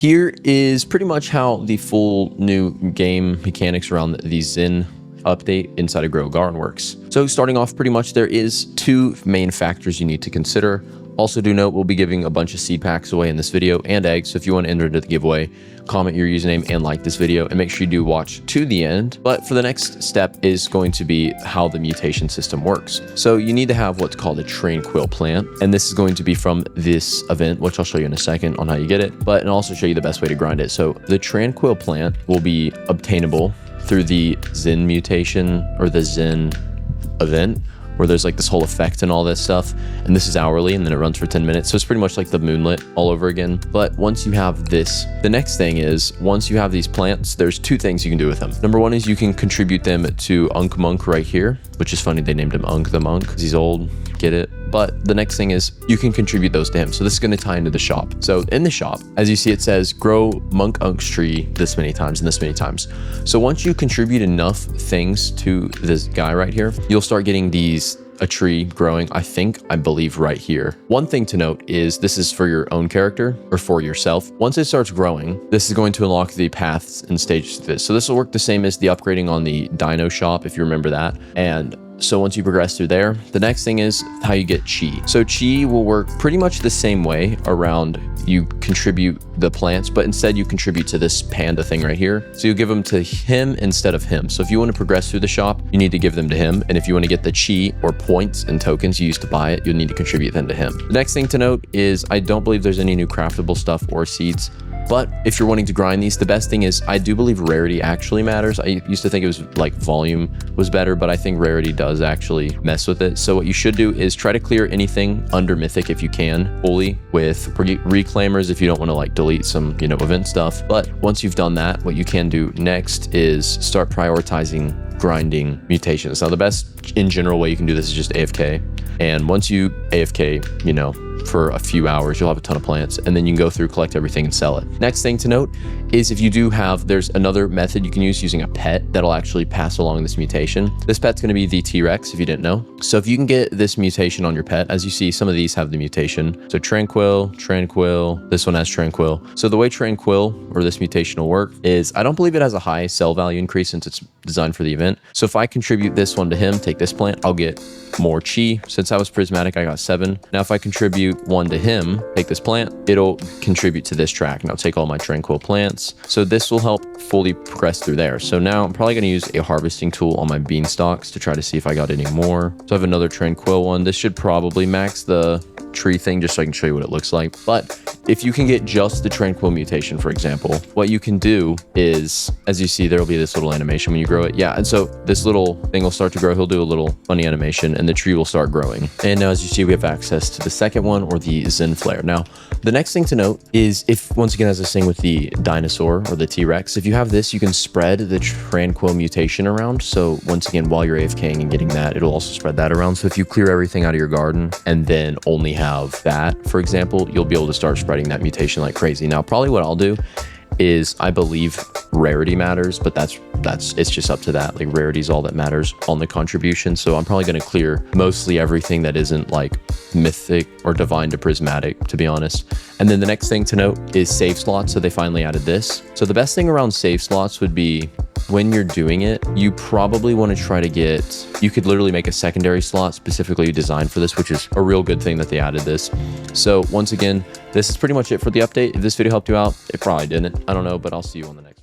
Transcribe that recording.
Here is pretty much how the full new game mechanics around the ZEN update inside of Grow Garden works. So starting off, pretty much there is two main factors you need to consider. Also do note we'll be giving a bunch of seed packs away in this video and eggs. So if you want to enter into the giveaway, comment your username and like this video, and make sure you do watch to the end. But for the next step is going to be how the mutation system works. So you need to have what's called a tranquil plant, and this is going to be from this event, which I'll show you in a second on how you get it, but and also show you the best way to grind it. So the tranquil plant will be obtainable through the ZEN mutation or the ZEN event, where there's like this whole effect and all this stuff, and this is hourly and then it runs for 10 minutes. So it's pretty much like the moonlit all over again. But once you have this, the next thing is, once you have these plants, there's two things you can do with them. Number one is you can contribute them to Unk Monk right here, which is funny they named him Unk the Monk because he's old, get it? But the next thing is you can contribute those to him. So this is going to tie into the shop. So in the shop, as you see, it says grow Monk Unk's tree this many times and this many times. So once you contribute enough things to this guy right here, you'll start getting a tree growing, I believe right here. One thing to note is this is for your own character or for yourself. Once it starts growing, this is going to unlock the paths and stages of this. So this will work the same as the upgrading on the dino shop, if you remember that. And so once you progress through there, the next thing is how you get chi. So chi will work pretty much the same way around you contribute the plants, but instead you contribute to this panda thing right here. So you give them to him instead of him. So if you want to progress through the shop, you need to give them to him. And if you want to get the chi or points and tokens you use to buy it, you'll need to contribute them to him. The next thing to note is I don't believe there's any new craftable stuff or seeds. But if you're wanting to grind these, the best thing is I do believe rarity actually matters. I used to think it was like volume was better, but I think rarity does actually mess with it. So what you should do is try to clear anything under mythic if you can, fully, with reclaimers if you don't want to like delete some, event stuff. But once you've done that, what you can do next is start prioritizing grinding mutations. Now the best in general way you can do this is just AFK. And once you AFK, for a few hours, you'll have a ton of plants, and then you can go through, collect everything and sell it. Next thing to note is if you do have, there's another method you can use using a pet that'll actually pass along this mutation. This pet's going to be the T-Rex if you didn't know. So if you can get this mutation on your pet, as you see, some of these have the mutation. So Tranquil, this one has Tranquil. So the way Tranquil or this mutation will work is I don't believe it has a high sell value increase since it's designed for the event. So if I contribute this one to him, take this plant, I'll get more chi. Since I was prismatic, I got 7. Now if I contribute one to him, take this plant, it'll contribute to this track. Now take all my tranquil plants. So this will help fully progress through there. So now I'm probably going to use a harvesting tool on my beanstalks to try to see if I got any more. So I have another tranquil one. This should probably max the tree thing just so I can show you what it looks like. But if you can get just the tranquil mutation, for example, what you can do is, as you see, there will be this little animation when you grow it. Yeah, and so this little thing will start to grow. He'll do a little funny animation and the tree will start growing. And now as you see, we have access to the second one, or the ZEN flare. Now, the next thing to note is if, once again, as I was saying with the dinosaur or the T-Rex, if you have this, you can spread the tranquil mutation around. So once again, while you're AFKing and getting that, it'll also spread that around. So if you clear everything out of your garden and then only have that, for example, you'll be able to start spreading that mutation like crazy. Now, probably what I'll do is I believe rarity matters, but it's just up to that. Like rarity is all that matters on the contribution. So I'm probably going to clear mostly everything that isn't like mythic or divine to prismatic, to be honest. And then the next thing to note is save slots. So they finally added this. So the best thing around save slots would be when you're doing it, you probably want to try to get, you could literally make a secondary slot specifically designed for this, which is a real good thing that they added this. So once again, this is pretty much it for the update. If this video helped you out, it probably didn't. I don't know, but I'll see you on the next one.